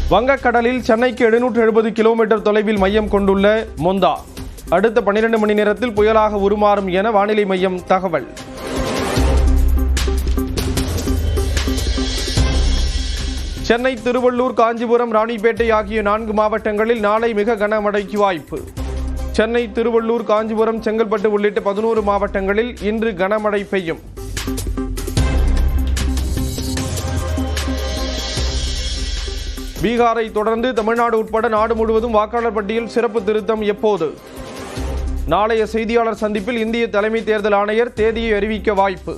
வங்கக்கடலில் சென்னைக்கு 770 கிலோமீட்டர் தொலைவில் மையம் கொண்டுள்ள மொந்தா அடுத்த 12 மணி நேரத்தில் புயலாக உருமாறும் என வானிலை மையம் தகவல். சென்னை, திருவள்ளூர், காஞ்சிபுரம், ராணிப்பேட்டை ஆகிய 4 மாவட்டங்களில் நாளை மிக கனமழைக்கு வாய்ப்பு. சென்னை, திருவள்ளூர், காஞ்சிபுரம், செங்கல்பட்டு உள்ளிட்ட 11 மாவட்டங்களில் இன்று கனமழை பெய்யும். பீகாரை தொடர்ந்து தமிழ்நாடு உட்பட நாடு முழுவதும் வாக்காளர் பட்டியல் சிறப்பு திருத்தம் எப்போது? நாளைய செய்தியாளர் சந்திப்பில் இந்திய தலைமை தேர்தல் ஆணையர் தேதியை அறிவிக்க வாய்ப்பு.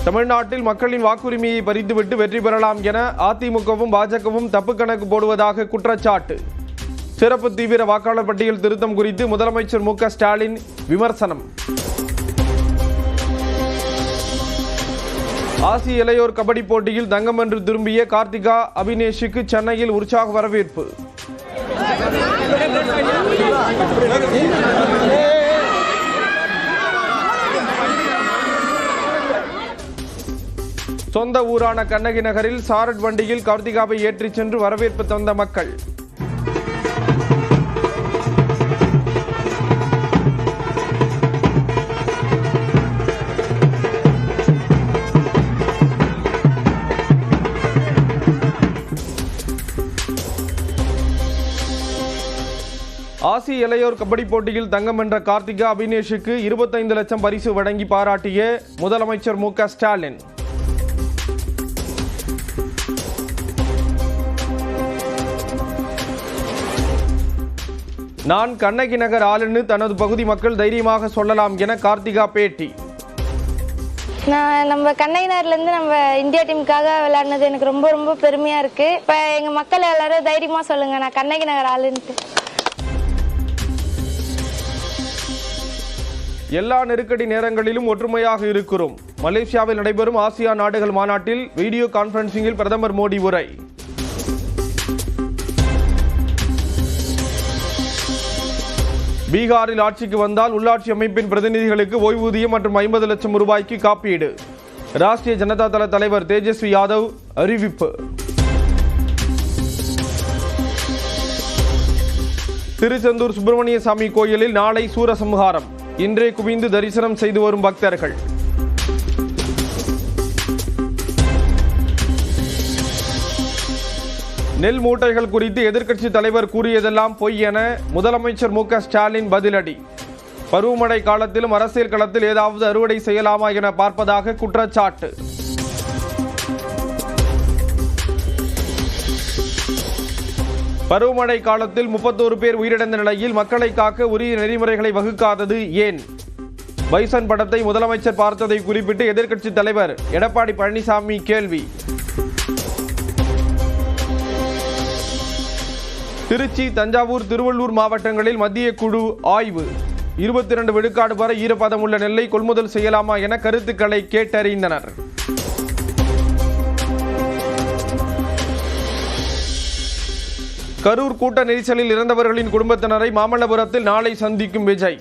தமிழ்நாட்டில் மக்களின் வாக்குரிமையை பறித்துவிட்டு வெற்றி பெறலாம் என அதிமுகவும் பாஜகவும் தப்பு கணக்கு போடுவதாக குற்றச்சாட்டு. சிறப்பு தீவிர வாக்காளர் பட்டியல் திருத்தம் குறித்து முதலமைச்சர் மு.க. ஸ்டாலின் விமர்சனம். ஆசிய இளையோர் கபடி போட்டியில் தங்கம் வென்று திரும்பிய கார்த்திகா அபினேஷுக்கு சென்னையில் உற்சாக வரவேற்பு. சொந்த ஊரான கண்ணகி நகரில் சாரட் வண்டியில் கார்த்திகாவை ஏற்றிச் சென்று வரவேற்பு தந்த மக்கள். ஆசிய இளையோர் கபடி போட்டியில் தங்கம் வென்ற கார்த்திகா அபினேஷுக்கு 25 லட்சம் பரிசு வழங்கி பாராட்டிய முதலமைச்சர் மு.க. ஸ்டாலின். நான் கண்ணகி நகர் ஆளுன்னு தனது பகுதி மக்கள் தைரியமாக சொல்லலாம் என கார்த்திகா பேட்டி. நான் நம்ம கண்ணகி நகர்லேருந்து நம்ம இந்தியா டீமுக்காக விளையாடினது எனக்கு ரொம்ப ரொம்ப பெருமையாக இருக்குது. இப்போ எங்கள் மக்கள் எல்லாரும் தைரியமாக சொல்லுங்கள், நான் கண்ணகி நகர் ஆளுன்ட்டு. எல்லா நெருக்கடி நேரங்களிலும் ஒற்றுமையாக இருக்கிறோம். மலேசியாவில் நடைபெறும் ஆசியா நாடுகள் மாநாட்டில் வீடியோ கான்பரன்சிங்கில் பிரதமர் மோடி உரை. பீகாரில் ஆட்சிக்கு வந்தால் உள்ளாட்சி அமைப்பின் பிரதிநிதிகளுக்கு ஓய்வூதியம் மற்றும் 50 லட்சம் ரூபாய்க்கு காப்பீடு. ராஷ்டிரிய ஜனதா தள தலைவர் தேஜஸ்வி யாதவ் அறிவிப்பு. திருச்செந்தூர் சுப்பிரமணிய சாமி கோயிலில் நாளை சூரசம்ஹாரம். இன்றே குவிந்து தரிசனம் செய்து வரும் பக்தர்கள். நெல் மூட்டைகள் குறித்து எதிர்க்கட்சி தலைவர் கூறியதெல்லாம் பொய் என முதலமைச்சர் மு.க. ஸ்டாலின் பதிலடி. பருவமழை காலத்திலும் அரசியல் களத்தில் ஏதாவது அறுவடை செய்யலாமா என பார்ப்பதாக குற்றச்சாட்டு. பருவமழை காலத்தில் 31 பேர் உயிரிழந்த நிலையில் மக்களை காக்க உரிய நெறிமுறைகளை வகுக்காதது ஏன்? பைசன் படத்தை முதலமைச்சர் பார்த்ததை குறிப்பிட்டு எதிர்க்கட்சி தலைவர் எடப்பாடி பழனிசாமி கேள்வி. திருச்சி, தஞ்சாவூர், திருவள்ளூர் மாவட்டங்களில் மத்திய குழு ஆய்வு. 22 விழுக்காடு வரை ஈரப்பதம் உள்ள நெல்லை கொள்முதல் செய்யலாமா என கருத்துக்களை கேட்டறிந்தனர். கரூர் கூட்ட நெரிசலில் இறந்தவர்களின் குடும்பத்தினரை மாமல்லபுரத்தில் நாளை சந்திக்கும் விஜய்.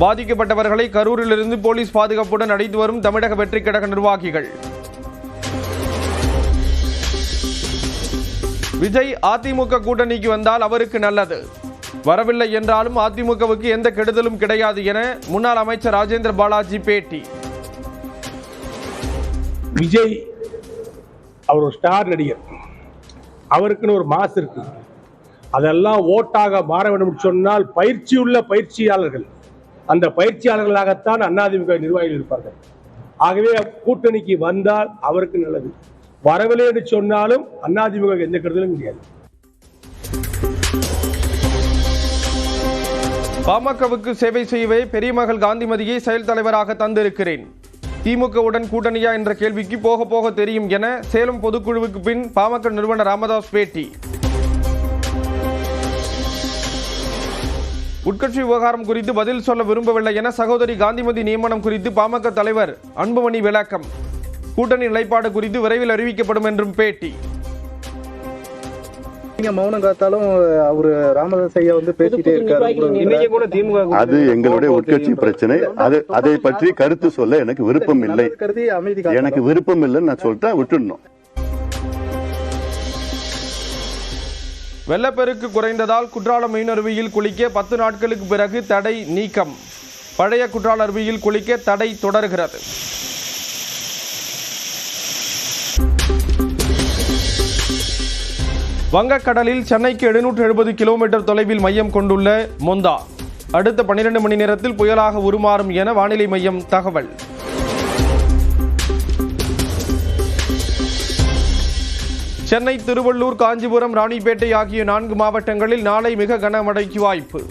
பாதிக்கப்பட்டவர்களை கரூரிலிருந்து போலீஸ் பாதுகாப்புடன் அழைத்து வரும் தமிழக வெற்றிக் கழக நிர்வாகிகள். விஜய் அதிமுக கூட்டணிக்கு வந்தால் அவருக்கு நல்லது, வரவில்லை என்றாலும் அதிமுகவுக்கு எந்த கெடுதலும் கிடையாது என முன்னாள் அமைச்சர் ராஜேந்திர பாலாஜி பேட்டி. விஜய் அவர் ஒரு ஸ்டார் நடிகர், அவருக்குன்னு ஒரு மாஸ் இருக்கு. அதெல்லாம் ஓட்டாக மாற வேண்டும் சொன்னால் பயிற்சியுள்ள பயிற்சியாளர்கள், அந்த பயிற்சியாளர்களாகத்தான் அதிமுக நிர்வாகிகள் இருப்பார்கள். ஆகவே கூட்டணிக்கு வந்தால் அவருக்கு நல்லது, வரவில்லை என்று சொன்னாலும் அதிமுக எந்த கருதலும் கிடையாது. பாமகவுக்கு சேவை செய்யவே பெரிய மகள் காந்திமதியை செயல் தலைவராக தந்திருக்கிறேன். திமுகவுடன் கூட்டணியா என்ற கேள்விக்கு போக போக தெரியும் என சேலம் பொதுக்குழுவுக்கு பின் பாமக நிறுவனர் ராமதாஸ் பேட்டி. உட்கட்சி விவகாரம் குறித்து பதில் சொல்ல விரும்பவில்லை என சகோதரி காந்திமதி நியமனம் குறித்து பாமக தலைவர் அன்புமணி விளக்கம். கூட்டணி நிலைப்பாடு குறித்து விரைவில் அறிவிக்கப்படும் என்றும் பேட்டி. நீங்க மௌனம் காத்தாலும் அவரு ராமதாஸ் ஐயா வந்து பேசிட்டே இருக்காரு. அது எங்களுடைய உட்கட்சி பிரச்சனை. அதை பற்றி கருத்து சொல்ல எனக்கு விருப்பம் இல்லை. எனக்கு விருப்பம் இல்லைன்னு நான் சொல்லிட்டேன், விட்டுடணும். வெள்ளப்பெருக்கு குறைந்ததால் குற்றாலம் மெயின் அருவியில் குளிக்க 10 நாட்களுக்கு பிறகு தடை நீக்கம். பழைய குற்றால அருவியில் குளிக்க தடை தொடர்கிறது. வங்கக்கடலில் சென்னைக்கு 770 கிலோமீட்டர் தொலைவில் மையம் கொண்டுள்ள மொந்தா அடுத்த 12 மணி நேரத்தில் புயலாக உருமாறும் என வானிலை மையம் தகவல். சென்னை, திருவள்ளூர், காஞ்சிபுரம், ராணிப்பேட்டை ஆகிய 4 மாவட்டங்களில் நாளை மிக கனமழைக்கு வாய்ப்பு.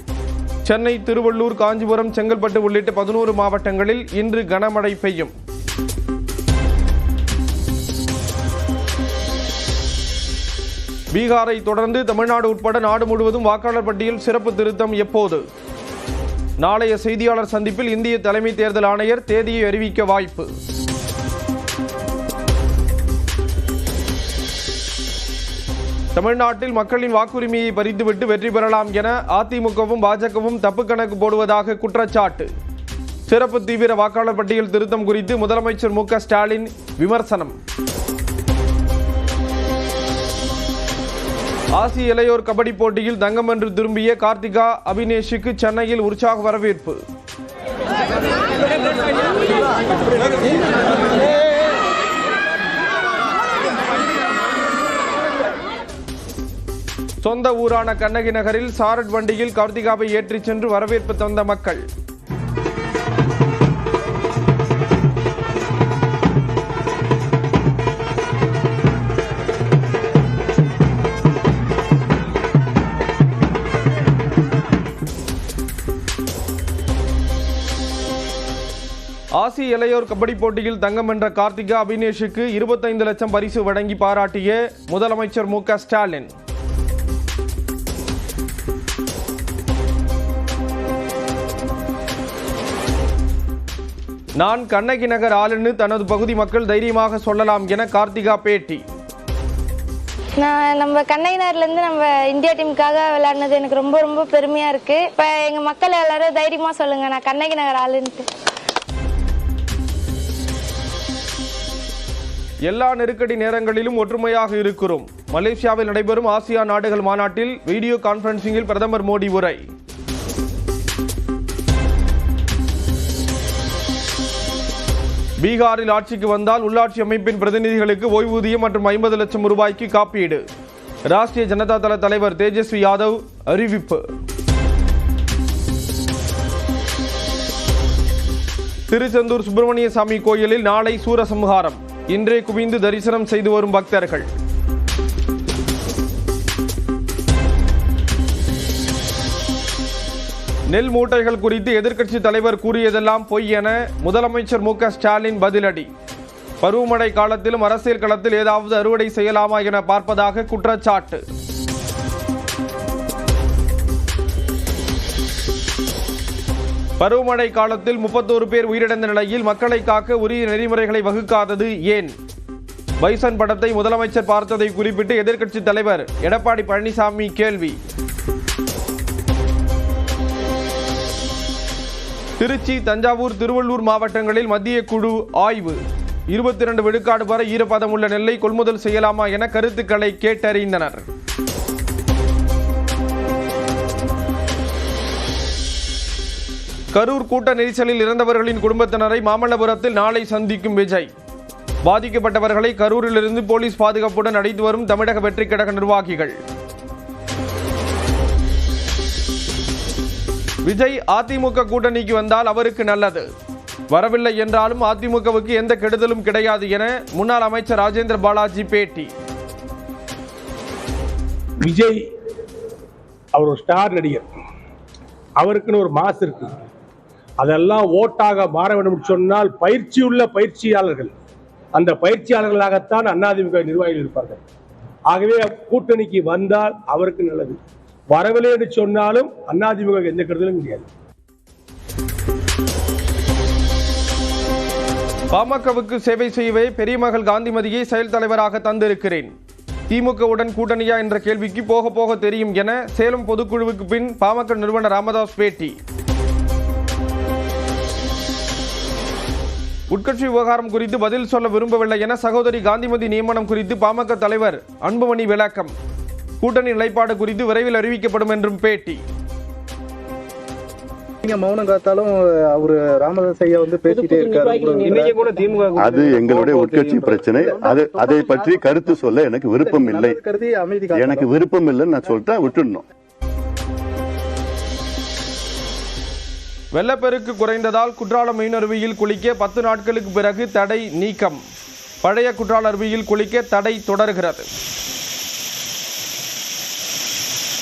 சென்னை, திருவள்ளூர், காஞ்சிபுரம், செங்கல்பட்டு உள்ளிட்ட 11 மாவட்டங்களில் இன்று கனமழை பெய்யும். பீகாரை தொடர்ந்து தமிழ்நாடு உட்பட நாடு முழுவதும் வாக்காளர் பட்டியல் சிறப்பு திருத்தம் எப்போது? நாளைய செய்தியாளர் சந்திப்பில் இந்திய தலைமை தேர்தல் ஆணையர் தேதியை அறிவிக்க வாய்ப்பு. தமிழ்நாட்டில் மக்களின் வாக்குரிமையை பறித்துவிட்டு வெற்றி பெறலாம் என அதிமுகவும் பாஜகவும் தப்பு கணக்கு போடுவதாக குற்றச்சாட்டு. சிறப்பு தீவிர வாக்காளர் பட்டியல் திருத்தம் குறித்து முதலமைச்சர் மு.க. ஸ்டாலின் விமர்சனம். ஆசிய இளையோர் கபடி போட்டியில் தங்கம் வென்று திரும்பிய கார்த்திகா அபினேஷுக்கு சென்னையில் உற்சாக வரவேற்பு. சொந்த ஊரான கண்ணகி நகரில் சாரட் வண்டியில் கார்த்திகாவை ஏற்றிச் சென்று வரவேற்பு தந்த மக்கள். ஆசிய இளையோர் கபடி போட்டியில் தங்கம் வென்ற கார்த்திகா அபினேஷுக்கு 25 லட்சம் பரிசு வழங்கி பாராட்டிய முதலமைச்சர் மு.க. ஸ்டாலின். நான் கண்ணகி நகர் ஆளுன்னு தனது பகுதி மக்கள் தைரியமாக சொல்லலாம் என கார்த்திகா பேட்டி. நான் நம்ம கண்ணகி நகர்லேருந்து நம்ம இந்தியா டீமுக்காக விளையாடினது எனக்கு ரொம்ப ரொம்ப பெருமையாக இருக்குது. இப்போ எங்கள் மக்கள் எல்லாரும் தைரியமாக சொல்லுங்கள், நான் கண்ணகி நகர் ஆளுன்ட்டு. எல்லா நெருக்கடி நேரங்களிலும் ஒற்றுமையாக இருக்கிறோம். மலேசியாவில் நடைபெறும் ஆசியா நாடுகள் மாநாட்டில் வீடியோ கான்பரன்சிங்கில் பிரதமர் மோடி உரை. பீகாரில் ஆட்சிக்கு வந்தால் உள்ளாட்சி அமைப்பின் பிரதிநிதிகளுக்கு ஓய்வூதியம் மற்றும் 50 லட்சம் ரூபாய்க்கு காப்பீடு. ராஷ்டிரிய ஜனதா தள தலைவர் தேஜஸ்வி யாதவ் அறிவிப்பு. திருச்செந்தூர் சுப்பிரமணிய சாமி கோயிலில் நாளை சூரசம்ஹாரம். இன்றே குவிந்து தரிசனம் செய்து வரும் பக்தர்கள். நெல் மூட்டைகள் குறித்து எதிர்க்கட்சி தலைவர் கூறியதெல்லாம் பொய் என முதலமைச்சர் மு.க. ஸ்டாலின் பதிலடி. பருவமழை காலத்திலும் அரசியல் களத்தில் ஏதாவது அறுவடை செய்யலாமா என பார்ப்பதாக குற்றச்சாட்டு. பருவமழை காலத்தில் 31 பேர் உயிரிழந்த நிலையில் மக்களை காக்க உரிய நெறிமுறைகளை வகுக்காதது ஏன்? பைசன் படத்தை முதலமைச்சர் பார்த்ததை குறிப்பிட்டு எதிர்க்கட்சி தலைவர் எடப்பாடி பழனிசாமி கேள்வி. திருச்சி, தஞ்சாவூர், திருவள்ளூர் மாவட்டங்களில் மத்திய குழு ஆய்வு. 22 விழுக்காடு வரை ஈரப்பதம் உள்ள நெல்லை கொள்முதல் செய்யலாமா என கருத்துக்களை கேட்டறிந்தனர். கரூர் கூட்ட நெரிசலில் இறந்தவர்களின் குடும்பத்தினரை மாமல்லபுரத்தில் நாளை சந்திக்கும் விஜய். பாதிக்கப்பட்டவர்களை கரூரிலிருந்து போலீஸ் பாதுகாப்புடன் அழைத்து வரும் தமிழக வெற்றிக் கழக நிர்வாகிகள். விஜய் அதிமுக கூட்டணிக்கு வந்தால் அவருக்கு நல்லது, வரவில்லை என்றாலும் அதிமுகவுக்கு எந்த கெடுதலும் கிடையாது என முன்னாள் அமைச்சர் ராஜேந்திர பாலாஜி பேட்டி. விஜய் அவர் ஒரு ஸ்டார் நடிகர், அவருக்குன்னு ஒரு மாஸ் இருக்கு. அதெல்லாம் ஓட்டாக மாற வேண்டும் சொன்னால் பயிற்சியுள்ள பயிற்சியாளர்கள், அந்த பயிற்சியாளர்களாகத்தான் அதிமுக நிர்வாகிகள் இருப்பார்கள். ஆகவே கூட்டணிக்கு வந்தால் அவருக்கு நல்லது, வரவில்லை என்று சொன்னாலும் அதிமுக எந்த கருதலும் கிடையாது. பாமகவுக்கு சேவை செய்யவே பெரிய மகள் காந்திமதியை செயல் தலைவராக தந்திருக்கிறேன். திமுகவுடன் கூட்டணியா என்ற கேள்விக்கு போக போக தெரியும் என சேலம் பொதுக்குழுவுக்கு பின் பாமக நிறுவனர் ராமதாஸ் பேட்டி. உட்கட்சி விவகாரம் குறித்து பதில் சொல்ல விரும்பவில்லை என சகோதரி காந்திமதி நியமனம் குறித்து பாமக தலைவர் அன்புமணி விளக்கம். கூட்டணி நிலைப்பாடு குறித்து விரைவில் அறிவிக்கப்படும் என்றும் பேட்டி. நீங்க மௌனம் காத்தாலும் அவரு ராமதாஸ் ஐயா வந்து பேசிட்டே இருக்காரு. அது எங்களுடைய உட்கட்சி பிரச்சனை. அதை பற்றி கருத்து சொல்ல எனக்கு விருப்பம் இல்லை. எனக்கு விருப்பம் இல்லைன்னு நான் சொல்லிட்டேன், விட்டுடணும். வெள்ளப்பெருக்கு குறைந்ததால் குற்றாலம் மீன் அருவியில் குளிக்க 10 நாட்களுக்கு பிறகு தடை நீக்கம். பழைய குற்றால அருவியில் குளிக்க தடை தொடர்கிறது.